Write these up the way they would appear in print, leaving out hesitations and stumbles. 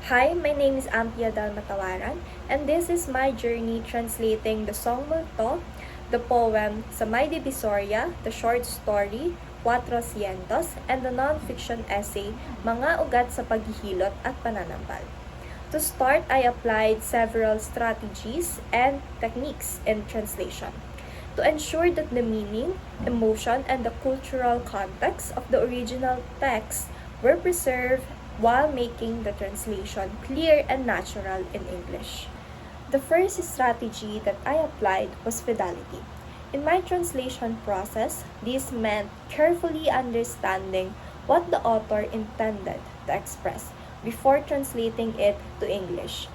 Hi, my name is Ampiadel Matawaran, and this is my journey translating the Song Multo, the poem Sa May Divisoria, the short story Cuatro Cientos, and the non-fiction essay Mga Ugat sa Paghihilot at Pananambal. To start, I applied several strategies and techniques in translation to ensure that the meaning, emotion, and the cultural context of the original text were preserved while making the translation clear and natural in English. The first strategy that I applied was fidelity. In my translation process, this meant carefully understanding what the author intended to express before translating it to English.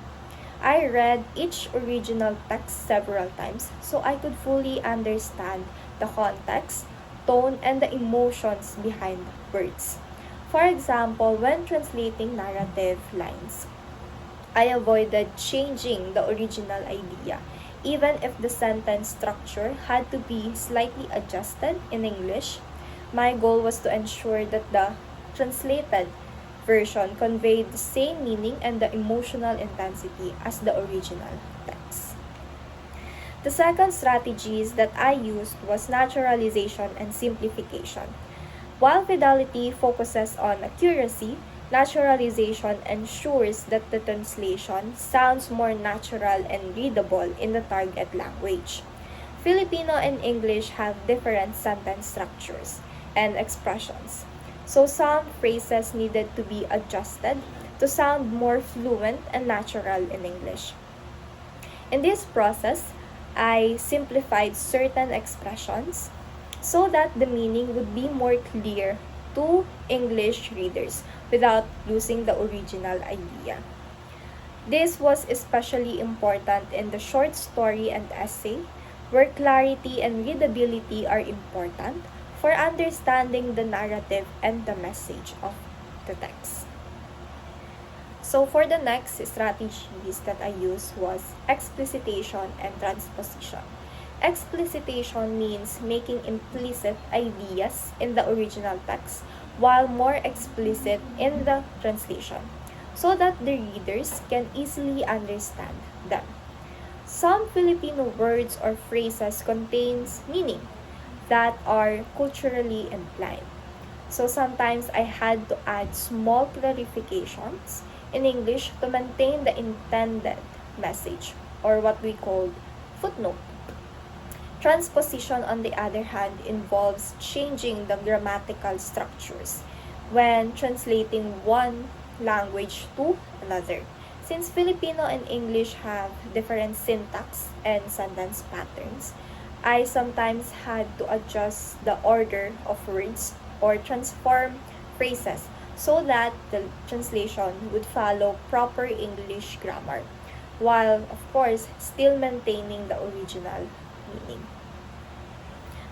I read each original text several times so I could fully understand the context, tone, and the emotions behind words. For example, when translating narrative lines, I avoided changing the original idea, even if the sentence structure had to be slightly adjusted in English. My goal was to ensure that the translated version conveyed the same meaning and the emotional intensity as the original text. The second strategies that I used was naturalization and simplification. While fidelity focuses on accuracy, naturalization ensures that the translation sounds more natural and readable in the target language. Filipino and English have different sentence structures and expressions, so some phrases needed to be adjusted to sound more fluent and natural in English. In this process, I simplified certain expressions so that the meaning would be more clear to English readers without losing the original idea. This was especially important in the short story and essay, where clarity and readability are important for understanding the narrative and the message of the text. So for the next strategies that I used was explicitation and transposition. Explicitation means making implicit ideas in the original text while more explicit in the translation, so that the readers can easily understand them. Some Filipino words or phrases contains meaning that are culturally implied. So sometimes I had to add small clarifications in English to maintain the intended message, or what we call footnote. Transposition, on the other hand, involves changing the grammatical structures when translating one language to another. Since Filipino and English have different syntax and sentence patterns, I sometimes had to adjust the order of words or transform phrases so that the translation would follow proper English grammar, while, of course, still maintaining the original meaning.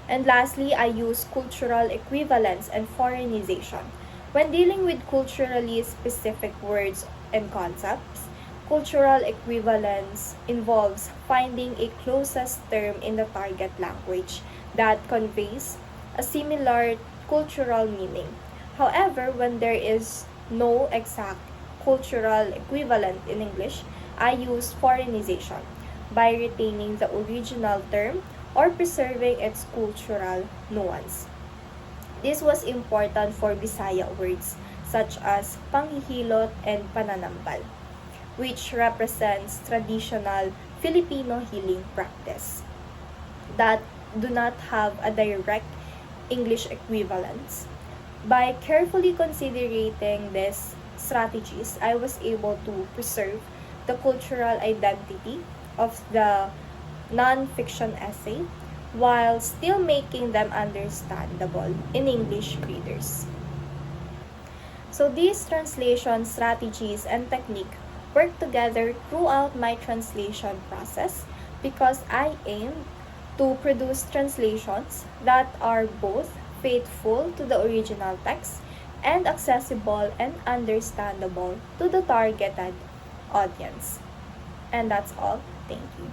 And lastly, I use cultural equivalence and foreignization. When dealing with culturally specific words and concepts, cultural equivalence involves finding a closest term in the target language that conveys a similar cultural meaning. However, when there is no exact cultural equivalent in English, I use foreignization by retaining the original term or preserving its cultural nuance. This was important for Bisaya words such as panghihilot and pananambal, which represents traditional Filipino healing practice that do not have a direct English equivalence. By carefully considering these strategies, I was able to preserve the cultural identity of the non-fiction essay while still making them understandable in English readers. So these translation strategies and technique work together throughout my translation process because I aim to produce translations that are both faithful to the original text and accessible and understandable to the targeted audience. And that's all. Thank you.